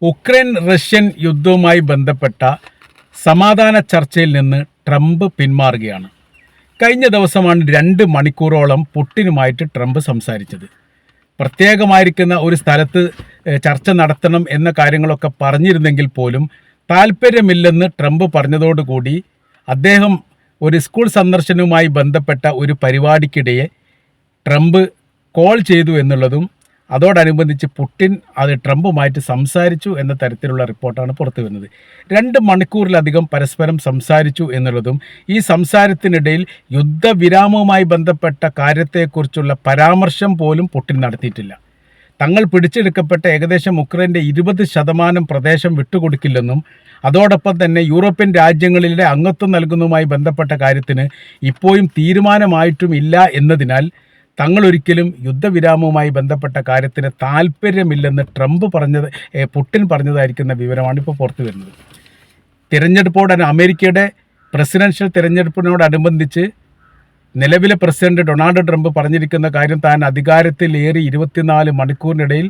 Ukraine Russian യുദ്ധവുമായി ബന്ധപ്പെട്ട സമാധാന ചർച്ചയിൽ നിന്ന് ട്രംപ് പിന്മാറുകയാണ്. കഴിഞ്ഞ ദിവസമാണ് 2 മണിക്കൂറോളം പുടിനുമായിട്ട് ട്രംപ് സംസാരിച്ചത്. പ്രത്യേകമായിരിക്കുന്ന ഒരു സ്ഥലത്ത് ചർച്ച നടത്തണം എന്ന കാര്യങ്ങളൊക്കെ പറഞ്ഞിരുന്നെങ്കിൽ പോലും താല്പര്യമില്ലെന്ന് ട്രംപ് പറഞ്ഞതോടുകൂടി അദ്ദേഹം ഒരു സ്കൂൾ സന്ദർശനവുമായി ബന്ധപ്പെട്ട ഒരു പരിപാടിക്കിടെ ട്രംപ് കോൾ ചെയ്തു എന്നുള്ളതും അതോടനുബന്ധിച്ച് പുടിൻ അത് ട്രംപുമായിട്ട് സംസാരിച്ചു എന്ന തരത്തിലുള്ള റിപ്പോർട്ടാണ് പുറത്തു വരുന്നത്. 2 മണിക്കൂറിലധികം പരസ്പരം സംസാരിച്ചു എന്നുള്ളതും ഈ സംസാരത്തിനിടയിൽ യുദ്ധവിരാമവുമായി ബന്ധപ്പെട്ട കാര്യത്തെക്കുറിച്ചുള്ള പരാമർശം പോലും പുടിൻ നടത്തിയിട്ടില്ല. തങ്ങൾ പിടിച്ചെടുക്കപ്പെട്ട ഏകദേശം ഉക്രൈൻ്റെ 20% പ്രദേശം വിട്ടുകൊടുക്കില്ലെന്നും അതോടൊപ്പം തന്നെ യൂറോപ്യൻ രാജ്യങ്ങളിലെ അംഗത്വം നൽകുന്നതുമായി ബന്ധപ്പെട്ട കാര്യത്തിന് ഇപ്പോഴും തീരുമാനമായിട്ടും ഇല്ല എന്നതിനാൽ തങ്ങളൊരിക്കലും യുദ്ധവിരാമവുമായി ബന്ധപ്പെട്ട കാര്യത്തിന് താല്പര്യമില്ലെന്ന് പുടിൻ പറഞ്ഞതായിരിക്കുന്ന വിവരമാണ് ഇപ്പോൾ പുറത്തു വരുന്നത്. അമേരിക്കയുടെ പ്രസിഡൻഷ്യൽ തിരഞ്ഞെടുപ്പിനോടനുബന്ധിച്ച് നിലവിലെ പ്രസിഡന്റ് ഡൊണാൾഡ് ട്രംപ് പറഞ്ഞിരിക്കുന്ന കാര്യം, താൻ അധികാരത്തിലേറി 24 മണിക്കൂറിനിടയിൽ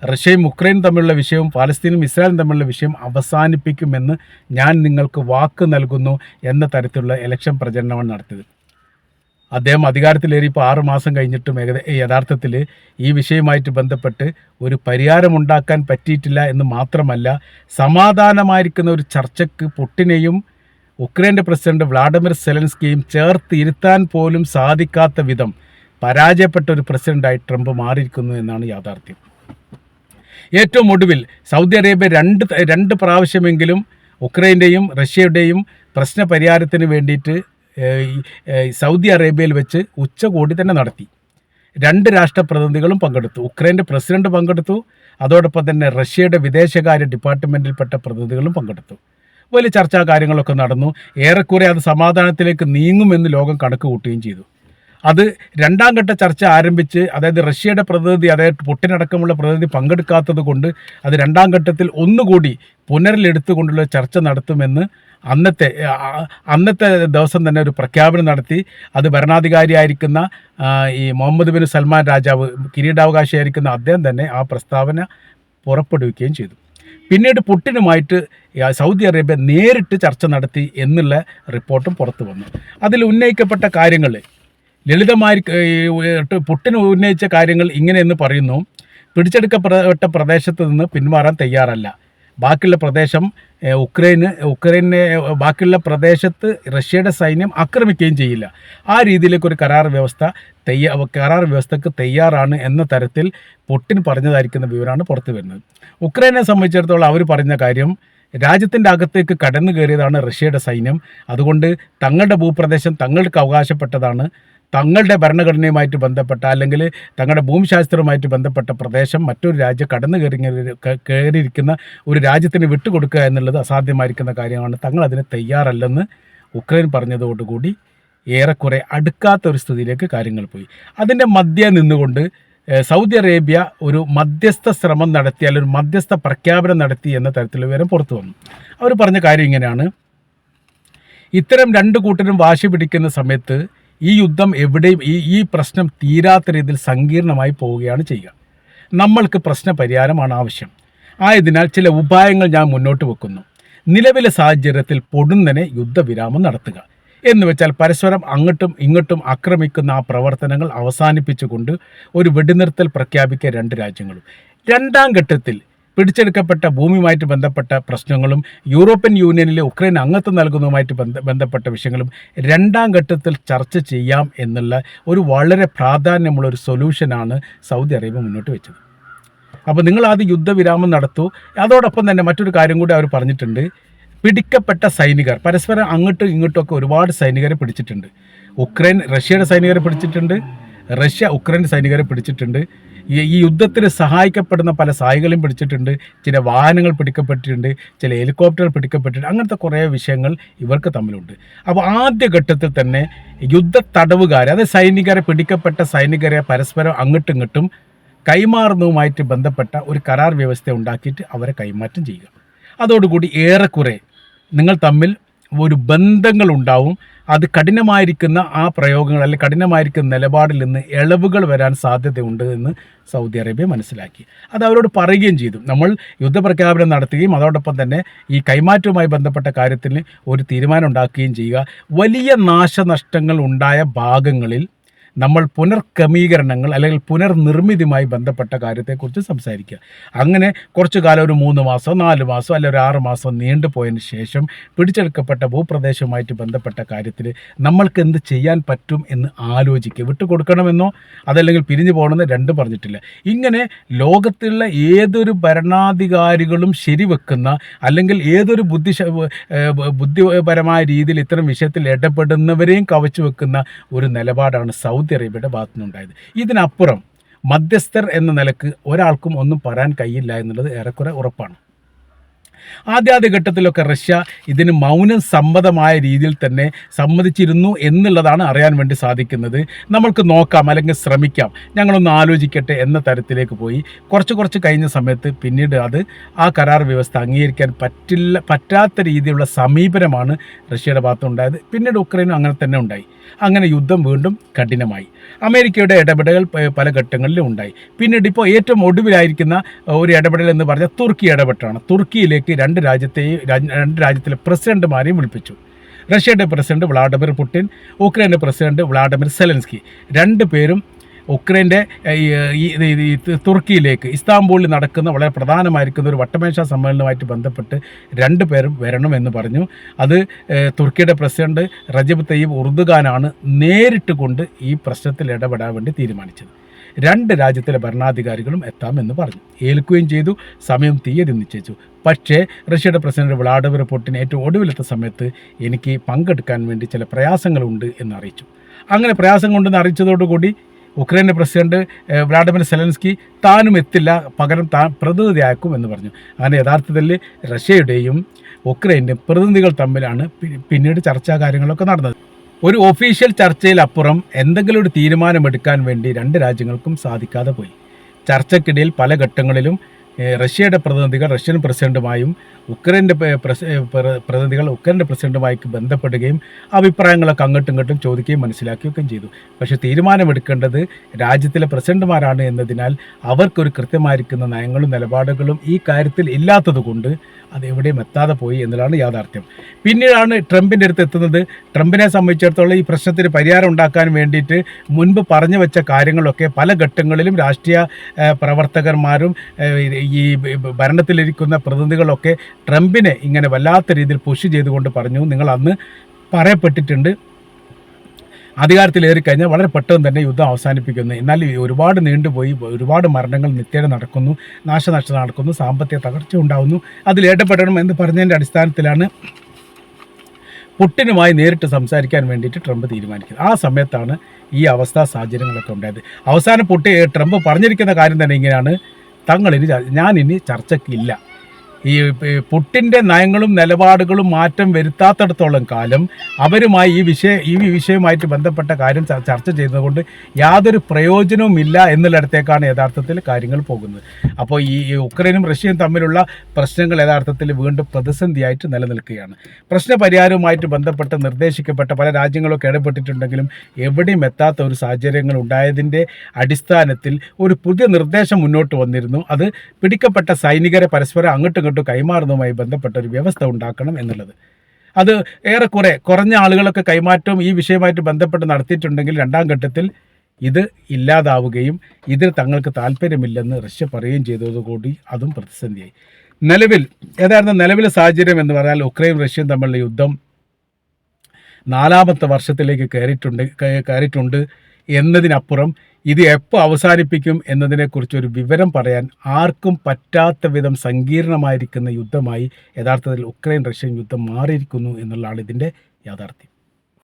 റഷ്യയും ഉക്രൈനും തമ്മിലുള്ള വിഷയവും പാലസ്തീനും ഇസ്രായേലും തമ്മിലുള്ള വിഷയം അവസാനിപ്പിക്കുമെന്ന് ഞാൻ നിങ്ങൾക്ക് വാക്ക് നൽകുന്നു എന്ന തരത്തിലുള്ള ഇലക്ഷൻ പ്രചരണമാണ് നടത്തിയത്. അദ്ദേഹം അധികാരത്തിലേറി ഇപ്പോൾ 6 മാസം കഴിഞ്ഞിട്ടും യഥാർത്ഥത്തിൽ ഈ വിഷയവുമായിട്ട് ബന്ധപ്പെട്ട് ഒരു പരിഹാരമുണ്ടാക്കാൻ പറ്റിയിട്ടില്ല എന്ന് മാത്രമല്ല, സമാധാനമായിരിക്കുന്ന ഒരു ചർച്ചയ്ക്ക് പുടിനെയും ഉക്രൈൻ്റെ പ്രസിഡന്റ് വ്ളാഡിമിർ സെലൻസ്കിയും ചേർത്ത് ഇരുത്താൻ പോലും സാധിക്കാത്ത വിധം പരാജയപ്പെട്ട ഒരു പ്രസിഡന്റായി ട്രംപ് മാറിയിരിക്കുന്നു എന്നാണ് യാഥാർത്ഥ്യം. ഏറ്റവും ഒടുവിൽ സൗദി അറേബ്യ രണ്ട് പ്രാവശ്യമെങ്കിലും ഉക്രൈൻ്റെയും റഷ്യയുടെയും പ്രശ്ന പരിഹാരത്തിന് വേണ്ടിയിട്ട് സൗദി അറേബ്യയിൽ വെച്ച് ഉച്ചകോടി തന്നെ നടത്തി. 2 രാഷ്ട്രപ്രതിനിധികളും പങ്കെടുത്തു. ഉക്രൈൻ്റെ പ്രസിഡന്റ് പങ്കെടുത്തു, അതോടൊപ്പം തന്നെ റഷ്യയുടെ വിദേശകാര്യ ഡിപ്പാർട്ട്മെൻറ്റിൽപ്പെട്ട പ്രതിനിധികളും പങ്കെടുത്തു. വലിയ ചർച്ചാ കാര്യങ്ങളൊക്കെ നടന്നു. ഏറെക്കുറെ അത് സമാധാനത്തിലേക്ക് നീങ്ങുമെന്ന് ലോകം കണക്ക് കൂട്ടുകയും ചെയ്തു. അത് 2ാം ഘട്ട ചർച്ച ആരംഭിച്ച്, അതായത് റഷ്യയുടെ പ്രതിനിധി, അതായത് പുടിനടക്കമുള്ള പ്രതിനിധി പങ്കെടുക്കാത്തത് കൊണ്ട് അത് 2ാം ഘട്ടത്തിൽ ഒന്നുകൂടി പുനരിലെടുത്തുകൊണ്ടുള്ള ചർച്ച നടത്തുമെന്ന് അന്നത്തെ ദിവസം തന്നെ ഒരു പ്രഖ്യാപനം നടത്തി. അത് ഭരണാധികാരിയായിരിക്കുന്ന ഈ മുഹമ്മദ് ബിൻ സൽമാൻ രാജാവ്, കിരീടാവകാശിയായിരിക്കുന്ന അദ്ദേഹം തന്നെ ആ പ്രസ്താവന പുറപ്പെടുവിക്കുകയും ചെയ്തു. പിന്നീട് പുടിനുമായിട്ട് സൗദി അറേബ്യ നേരിട്ട് ചർച്ച നടത്തി എന്നുള്ള റിപ്പോർട്ടും പുറത്തു വന്നു. അതിൽ ഉന്നയിക്കപ്പെട്ട കാര്യങ്ങൾ ലളിതമായി പുടിൻ ഉന്നയിച്ച കാര്യങ്ങൾ ഇങ്ങനെയെന്ന് പറയുന്നു: പിടിച്ചെടുക്കപ്പെട്ട പ്രദേശത്ത് നിന്ന് പിന്മാറാൻ തയ്യാറല്ല. ബാക്കിയുള്ള പ്രദേശം ബാക്കിയുള്ള പ്രദേശത്ത് റഷ്യയുടെ സൈന്യം ആക്രമിക്കുകയും ചെയ്യില്ല. ആ രീതിയിലേക്കൊരു കരാർ വ്യവസ്ഥക്ക് തയ്യാറാണ് എന്ന തരത്തിൽ പുടിൻ പറഞ്ഞതായിരിക്കുന്ന വിവരമാണ് പുറത്തു വരുന്നത്. ഉക്രൈനെ സംബന്ധിച്ചിടത്തോളം അവർ പറഞ്ഞ കാര്യം, രാജ്യത്തിൻ്റെ അകത്തേക്ക് കടന്നു കയറിയതാണ് റഷ്യയുടെ സൈന്യം. അതുകൊണ്ട് തങ്ങളുടെ ഭൂപ്രദേശം തങ്ങൾക്ക് അവകാശപ്പെട്ടതാണ്. തങ്ങളുടെ ഭരണഘടനയുമായിട്ട് ബന്ധപ്പെട്ട അല്ലെങ്കിൽ തങ്ങളുടെ ഭൂമിശാസ്ത്രവുമായിട്ട് ബന്ധപ്പെട്ട പ്രദേശം മറ്റൊരു രാജ്യം കയറിയിരിക്കുന്ന ഒരു രാജ്യത്തിന് വിട്ടുകൊടുക്കുക എന്നുള്ളത് അസാധ്യമായിരിക്കുന്ന കാര്യമാണ്. തങ്ങൾ അതിന് തയ്യാറല്ലെന്ന് ഉക്രൈൻ പറഞ്ഞതോടുകൂടി ഏറെക്കുറെ അടുക്കാത്ത ഒരു സ്ഥിതിയിലേക്ക് കാര്യങ്ങൾ പോയി. അതിൻ്റെ മധ്യേ നിന്നുകൊണ്ട് സൗദി അറേബ്യ ഒരു മധ്യസ്ഥ ശ്രമം നടത്തി, അല്ലെങ്കിൽ ഒരു മധ്യസ്ഥ പ്രഖ്യാപനം നടത്തി എന്ന തരത്തിലുള്ള വിവരം പുറത്തു വന്നു. അവർ പറഞ്ഞ കാര്യം ഇങ്ങനെയാണ്: ഇത്തരം 2 കൂട്ടരും വാശി പിടിക്കുന്ന സമയത്ത് ഈ യുദ്ധം എവിടെയും ഈ പ്രശ്നം തീരാത്ത രീതിയിൽ സങ്കീർണമായി പോവുകയാണ് ചെയ്യുക. നമ്മൾക്ക് പ്രശ്ന പരിഹാരമാണ് ആവശ്യം. ആയതിനാൽ ചില ഉപായങ്ങൾ ഞാൻ മുന്നോട്ട് വെക്കുന്നു. നിലവിലെ സാഹചര്യത്തിൽ പൊടുന്നനെ യുദ്ധവിരാമം നടത്തുക എന്ന് വെച്ചാൽ പരസ്പരം അങ്ങോട്ടും ഇങ്ങോട്ടും ആക്രമിക്കുന്ന ആ പ്രവർത്തനങ്ങൾ അവസാനിപ്പിച്ചുകൊണ്ട് ഒരു വെടിനിർത്തൽ പ്രഖ്യാപിക്കുക 2 രാജ്യങ്ങളും. 2ാം ഘട്ടത്തിൽ പിടിച്ചെടുക്കപ്പെട്ട ഭൂമിയുമായിട്ട് ബന്ധപ്പെട്ട പ്രശ്നങ്ങളും യൂറോപ്യൻ യൂണിയനിലെ ഉക്രൈൻ അംഗത്വം നൽകുന്നതുമായിട്ട് ബന്ധപ്പെട്ട വിഷയങ്ങളും 2ാം ഘട്ടത്തിൽ ചർച്ച ചെയ്യാം എന്നുള്ള ഒരു വളരെ പ്രാധാന്യമുള്ള ഒരു സൊല്യൂഷനാണ് സൗദി അറേബ്യ മുന്നോട്ട് വെച്ചത്. അപ്പോൾ നിങ്ങൾ ആദ്യം യുദ്ധവിരാമം നടത്തൂ. അതോടൊപ്പം തന്നെ മറ്റൊരു കാര്യം കൂടി അവർ പറഞ്ഞിട്ടുണ്ട്: പിടിക്കപ്പെട്ട സൈനികർ, പരസ്പരം അങ്ങോട്ടും ഇങ്ങോട്ടുമൊക്കെ ഒരുപാട് സൈനികരെ പിടിച്ചിട്ടുണ്ട്. ഉക്രൈൻ റഷ്യയുടെ സൈനികരെ പിടിച്ചിട്ടുണ്ട്, റഷ്യ ഉക്രൈൻ്റെ സൈനികരെ പിടിച്ചിട്ടുണ്ട്. ഈ യുദ്ധത്തിന് സഹായിക്കപ്പെടുന്ന പല സഹായികളെയും പിടിച്ചിട്ടുണ്ട്. ചില വാഹനങ്ങൾ പിടിക്കപ്പെട്ടിട്ടുണ്ട്, ചില ഹെലികോപ്റ്ററുകൾ പിടിക്കപ്പെട്ടിട്ടുണ്ട്. അങ്ങനത്തെ കുറേ വിഷയങ്ങൾ ഇവർക്ക് തമ്മിലുണ്ട്. അപ്പോൾ ആദ്യഘട്ടത്തിൽ തന്നെ തടവുകാരെ, അതായത് പിടിക്കപ്പെട്ട സൈനികരെ പരസ്പരം അങ്ങോട്ടും ഇങ്ങോട്ടും കൈമാറുന്നതുമായിട്ട് ബന്ധപ്പെട്ട ഒരു കരാർ വ്യവസ്ഥ ഉണ്ടാക്കിയിട്ട് അവരെ കൈമാറ്റം ചെയ്യുക. അതോടുകൂടി ഏറെക്കുറെ നിങ്ങൾ തമ്മിൽ ഒരു ബന്ധങ്ങളുണ്ടാവും. അത് കഠിനമായിരിക്കുന്ന ആ പ്രയോഗങ്ങൾ അല്ലെങ്കിൽ കഠിനമായിരിക്കുന്ന നിലപാടിൽ നിന്ന് ഇളവുകൾ വരാൻ സാധ്യതയുണ്ട് എന്ന് സൗദി അറേബ്യ മനസ്സിലാക്കി. അത് അവരോട് പറയുകയും ചെയ്തു. നമ്മൾ യുദ്ധപ്രഖ്യാപനം നടത്തുകയും അതോടൊപ്പം തന്നെ ഈ കൈമാറ്റവുമായി ബന്ധപ്പെട്ട കാര്യത്തിൽ ഒരു തീരുമാനം ഉണ്ടാക്കുകയും ചെയ്യുക. വലിയ നാശനഷ്ടങ്ങൾ ഉണ്ടായ ഭാഗങ്ങളിൽ നമ്മൾ പുനർക്രമീകരണങ്ങൾ അല്ലെങ്കിൽ പുനർനിർമ്മിതിയുമായി ബന്ധപ്പെട്ട കാര്യത്തെക്കുറിച്ച് സംസാരിക്കുക. അങ്ങനെ കുറച്ചു കാലം, ഒരു 3 മാസം 4 മാസം അല്ലെങ്കിൽ ഒരു 6 മാസം നീണ്ടുപോയതിന് ശേഷം പിടിച്ചെടുക്കപ്പെട്ട ഭൂപ്രദേശവുമായിട്ട് ബന്ധപ്പെട്ട കാര്യത്തിൽ നമ്മൾക്ക് എന്ത് ചെയ്യാൻ പറ്റും എന്ന് ആലോചിക്കുക. വിട്ടുകൊടുക്കണമെന്നോ അതല്ലെങ്കിൽ പിരിഞ്ഞു പോകണമെന്നോ രണ്ടും പറഞ്ഞിട്ടില്ല. ഇങ്ങനെ ലോകത്തുള്ള ഏതൊരു ഭരണാധികാരികളും ശരിവെക്കുന്ന അല്ലെങ്കിൽ ഏതൊരു ബുദ്ധിപരമായ രീതിയിൽ ഇത്തരം വിഷയത്തിൽ ഇടപെടുന്നവരെയും കവച്ചു വെക്കുന്ന ഒരു നിലപാടാണ് സൗദി അറേബ്യയുടെ ഭാഗത്തു നിന്നുണ്ടായത്. ഇതിനപ്പുറം മധ്യസ്ഥർ എന്ന നിലക്ക് ഒരാൾക്കും ഒന്നും പറയാൻ കഴിയില്ല എന്നുള്ളത് ഏറെക്കുറെ ഉറപ്പാണ്. ആദ്യ ഘട്ടത്തിലൊക്കെ റഷ്യ ഇതിന് മൗനം സമ്മതമായ രീതിയിൽ തന്നെ സമ്മതിച്ചിരുന്നു എന്നുള്ളതാണ് അറിയാൻ വേണ്ടി സാധിക്കുന്നത്. നമ്മൾക്ക് നോക്കാം അല്ലെങ്കിൽ ശ്രമിക്കാം, ഞങ്ങളൊന്ന് ആലോചിക്കട്ടെ എന്ന തരത്തിലേക്ക് പോയി. കുറച്ച് കഴിഞ്ഞ സമയത്ത് പിന്നീട് ആ കരാർ വ്യവസ്ഥ അംഗീകരിക്കാൻ പറ്റാത്ത രീതിയിലുള്ള സമീപനമാണ് റഷ്യയുടെ ഭാഗത്തുണ്ടായത്. പിന്നീട് ഉക്രൈനും അങ്ങനെ തന്നെ ഉണ്ടായി. അങ്ങനെ യുദ്ധം വീണ്ടും കഠിനമായി. അമേരിക്കയുടെ ഇടപെടൽ പല ഘട്ടങ്ങളിലും ഉണ്ടായി. പിന്നീട് ഇപ്പോൾ ഏറ്റവും ഒടുവിലായിരിക്കുന്ന ഒരു ഇടപെടൽ എന്ന് പറഞ്ഞാൽ തുർക്കി ഇടപെട്ടാണ്. തുർക്കിയിലേക്ക് രണ്ട് രാജ്യത്തിലെ പ്രസിഡന്റുമാരെയും വിളിപ്പിച്ചു. റഷ്യയുടെ പ്രസിഡന്റ് വ്ളാഡിമിർ പുടിൻ, ഉക്രൈൻ്റെ പ്രസിഡന്റ് വ്ളാഡിമിർ സെലൻസ്കി, രണ്ടുപേരും ഉക്രൈൻ്റെ തുർക്കിയിലേക്ക് ഇസ്താംബൂളിൽ നടക്കുന്ന വളരെ പ്രധാനമായിരിക്കുന്ന ഒരു വട്ടമേശ സമ്മേളനവുമായിട്ട് ബന്ധപ്പെട്ട് രണ്ടുപേരും വരണമെന്ന് പറഞ്ഞു. അത് തുർക്കിയുടെ പ്രസിഡന്റ് റജബ് തയ്യിബ് ഉർദുഗാനാണ് നേരിട്ട് കൊണ്ട് ഈ പ്രശ്നത്തിൽ ഇടപെടാൻ വേണ്ടി തീരുമാനിച്ചത്. 2 രാജ്യത്തിലെ ഭരണാധികാരികളും എത്താമെന്ന് പറഞ്ഞു, ഏൽക്കുകയും ചെയ്തു. സമയം തീയതി നിശ്ചയിച്ചു. പക്ഷേ റഷ്യയുടെ പ്രസിഡന്റ് വ്ളാഡിമിർ പുടിൻ ഏറ്റവും ഒടുവിലത്തെ സമയത്ത് എനിക്ക് പങ്കെടുക്കാൻ വേണ്ടി ചില പ്രയാസങ്ങളുണ്ട് എന്നറിയിച്ചു. അങ്ങനെ പ്രയാസം കൊണ്ടെന്ന് അറിയിച്ചതോടുകൂടി ഉക്രൈൻ്റെ പ്രസിഡന്റ് വ്ളാഡിമിർ സെലൻസ്കി താനും എത്തില്ല, പകരം താൻ പ്രതിനിധി അയക്കും എന്ന് പറഞ്ഞു. അങ്ങനെ യഥാർത്ഥത്തിൽ റഷ്യയുടെയും ഉക്രൈൻ്റെയും പ്രതിനിധികൾ തമ്മിലാണ് പിന്നീട് ചർച്ചാ കാര്യങ്ങളൊക്കെ നടന്നത്. ഒരു ഒഫീഷ്യൽ ചർച്ചയിലപ്പുറം എന്തെങ്കിലും ഒരു തീരുമാനമെടുക്കാൻ വേണ്ടി 2 രാജ്യങ്ങൾക്കും സാധിക്കാതെ പോയി. ചർച്ചയ്ക്കിടയിൽ പല ഘട്ടങ്ങളിലും റഷ്യയുടെ പ്രതിനിധികൾ റഷ്യൻ പ്രസിഡന്റുമായും ഉക്രൈൻ്റെ പ്രതിനിധികൾ ഉക്രൈൻ്റെ പ്രസിഡന്റുമായി ബന്ധപ്പെടുകയും അഭിപ്രായങ്ങളൊക്കെ അങ്ങോട്ടും ഇങ്ങോട്ടും ചോദിക്കുകയും മനസ്സിലാക്കുകയൊക്കെ ചെയ്തു. പക്ഷേ തീരുമാനമെടുക്കേണ്ടത് രാജ്യത്തിലെ പ്രസിഡന്റുമാരാണ് എന്നതിനാൽ അവർക്കൊരു കൃത്യമായിരിക്കുന്ന നയങ്ങളും നിലപാടുകളും ഈ കാര്യത്തിൽ ഇല്ലാത്തത് കൊണ്ട് അതെവിടെയും എത്താതെ പോയി എന്നതാണ് യാഥാർത്ഥ്യം. പിന്നീടാണ് ട്രംപിൻ്റെ അടുത്ത് എത്തുന്നത്. ട്രംപിനെ സംബന്ധിച്ചിടത്തോളം ഈ പ്രശ്നത്തിന് പരിഹാരം ഉണ്ടാക്കാൻ വേണ്ടിയിട്ട് മുൻപ് പറഞ്ഞു വെച്ച കാര്യങ്ങളൊക്കെ പല ഘട്ടങ്ങളിലും രാഷ്ട്രീയ പ്രവർത്തകന്മാരും ഈ ഭരണത്തിലിരിക്കുന്ന പ്രതിനിധികളൊക്കെ ട്രംപിനെ ഇങ്ങനെ വല്ലാത്ത രീതിയിൽ പുഷ് ചെയ്തുകൊണ്ട് പറഞ്ഞു, നിങ്ങൾ അന്ന് പറയപ്പെട്ടിട്ടുണ്ട് അധികാരത്തിലേറി കഴിഞ്ഞാൽ വളരെ പെട്ടെന്ന് തന്നെ യുദ്ധം അവസാനിപ്പിക്കുന്നു. എന്നാൽ ഒരുപാട് നീണ്ടുപോയി, ഒരുപാട് മരണങ്ങൾ നിത്യേന നടക്കുന്നു, നാശനഷ്ടം നടക്കുന്നു, സാമ്പത്തിക തകർച്ച ഉണ്ടാകുന്നു, അതിൽ ഇടപെടണം എന്ന് പറഞ്ഞതിൻ്റെ അടിസ്ഥാനത്തിലാണ് പുടിനുമായി നേരിട്ട് സംസാരിക്കാൻ വേണ്ടിയിട്ട് ട്രംപ് തീരുമാനിക്കുന്നത്. ആ സമയത്താണ് ഈ അവസ്ഥാ സാഹചര്യങ്ങളൊക്കെ ഉണ്ടായത്. അവസാനം ട്രംപ് പറഞ്ഞിരിക്കുന്ന കാര്യം തന്നെ ഇങ്ങനെയാണ്, ഞാനിനി ചർച്ചയ്ക്കില്ല. ഈ പുടിൻ്റെ നയങ്ങളും നിലപാടുകളും മാറ്റം വരുത്താത്തിടത്തോളം കാലം അവരുമായി ഈ വിഷയവുമായിട്ട് ബന്ധപ്പെട്ട കാര്യം ചർച്ച ചെയ്യുന്നതുകൊണ്ട് യാതൊരു പ്രയോജനവുമില്ല എന്നുള്ളിടത്തേക്കാണ് യഥാർത്ഥത്തിൽ കാര്യങ്ങൾ പോകുന്നത്. അപ്പോൾ ഈ ഉക്രൈനും റഷ്യയും തമ്മിലുള്ള പ്രശ്നങ്ങൾ യഥാർത്ഥത്തിൽ വീണ്ടും പ്രതിസന്ധിയായിട്ട് നിലനിൽക്കുകയാണ്. പ്രശ്നപരിഹാരവുമായിട്ട് ബന്ധപ്പെട്ട് നിർദ്ദേശിക്കപ്പെട്ട പല രാജ്യങ്ങളൊക്കെ ഇടപെട്ടിട്ടുണ്ടെങ്കിലും എവിടെയും എത്താത്ത ഒരു സാഹചര്യങ്ങൾ ഉണ്ടായതിൻ്റെ അടിസ്ഥാനത്തിൽ ഒരു പുതിയ നിർദ്ദേശം മുന്നോട്ട് വന്നിരുന്നു. അത് പിടിക്കപ്പെട്ട സൈനികരെ പരസ്പരം അങ്ങോട്ടും കൈമാറുന്നതുമായി ബന്ധപ്പെട്ട ഒരു വ്യവസ്ഥ ഉണ്ടാക്കണം എന്നുള്ളത്. അത് ഏറെക്കുറെ കുറഞ്ഞ ആളുകളൊക്കെ കൈമാറ്റം ഈ വിഷയമായിട്ട് ബന്ധപ്പെട്ട് നടത്തിയിട്ടുണ്ടെങ്കിൽ 2ാം ഘട്ടത്തിൽ ഇത് ഇല്ലാതാവുകയും ഇതിൽ തങ്ങൾക്ക് താല്പര്യമില്ലെന്ന് റഷ്യ പറയുകയും ചെയ്തതോടുകൂടി അതും പ്രതിസന്ധിയായി. നിലവിലെ സാഹചര്യം എന്ന് പറഞ്ഞാൽ ഉക്രൈൻ റഷ്യയും തമ്മിലുള്ള യുദ്ധം 4ാമത്തെ വർഷത്തിലേക്ക് കയറിയിട്ടുണ്ട് എന്നതിനപ്പുറം ഇത് എപ്പോൾ അവസാനിപ്പിക്കും എന്നതിനെക്കുറിച്ച് ഒരു വിവരം പറയാൻ ആർക്കും പറ്റാത്ത വിധം സങ്കീർണമായിരിക്കുന്ന യുദ്ധമായി യഥാർത്ഥത്തിൽ ഉക്രൈൻ റഷ്യൻ യുദ്ധം മാറിയിരിക്കുന്നു എന്നുള്ളതാണ് ഇതിൻ്റെ യാഥാർത്ഥ്യം.